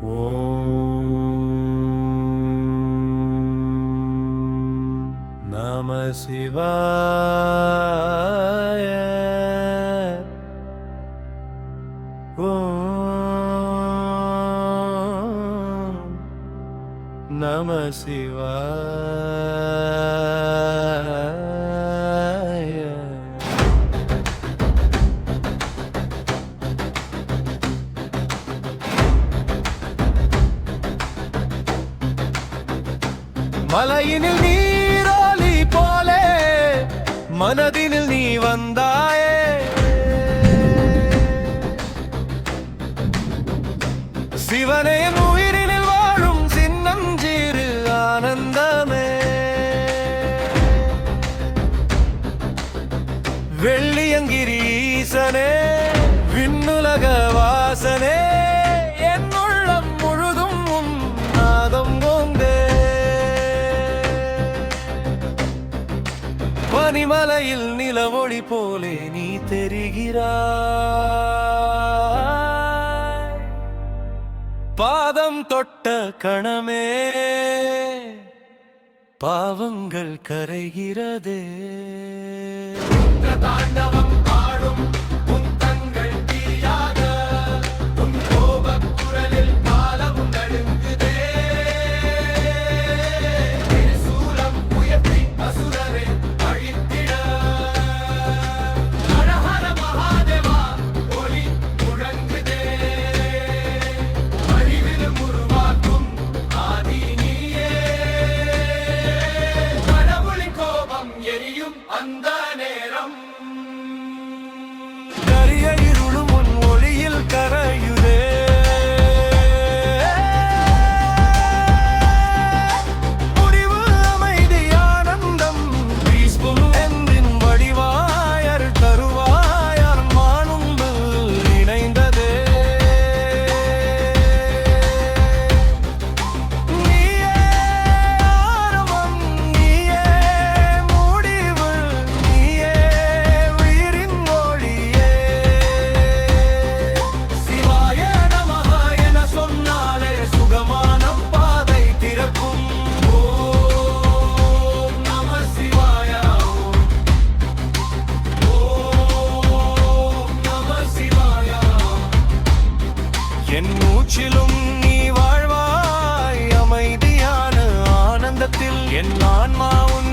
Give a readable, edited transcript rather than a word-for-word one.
ஓம் நம சிவாய. ஓம் நம சிவாய. மலையினில் நீரோலி போலே மனதினில் நீ வந்தாயே. சிவனே உயிரினில் வாழும் சின்னஞ்சீரு ஆனந்தமே. வெள்ளியங்கிரி ஈசனே விண்ணுலக வாசனே, என் உள்ளம் முழுதும் உன் நாதம் கொண்டே. பனிமலையில் நிலவொளி போலே நீ தெரிகிறாய். பாதம் தொட்ட கணமே பாவங்கள் கரைகிறதே. தாண்டவம் ஆடும் உன் கண்கள் தீயாக, உன் கோபக் குரலில் காலமும் நடுங்குதே. சூலம் உயர்த்தி அசுரரை அழித்திட ஹரஹர மகாதேவா ஒலி முழங்குதே. அறிவிலும் உருவாக்கும் ஆதி நீயே. கடவுளின் கோபம் எரியும் அந்த நேரம், கரிய இருளும் உன் ஒளியில் கரையுதே. முடிவு அமைதி ஆனந்தம் பீஸ்புல் என்றின் வடிவாயர் தருவாயர் மானும்பு இணைந்ததே. நீயே ஆரம்பம், நீயே முடிவு, நீயே உயிரின் ஒளியே. சிவாய நமஹ என சொன்னாலே சுகமான பாதை திறக்கும். ஓம் நம சிவாய. ஓம் நம சிவாய. என் மூச்சிலும் நீ வாழ்வாய் அமைதியான ஆனந்தத்தில். என் ஆன்மா உன்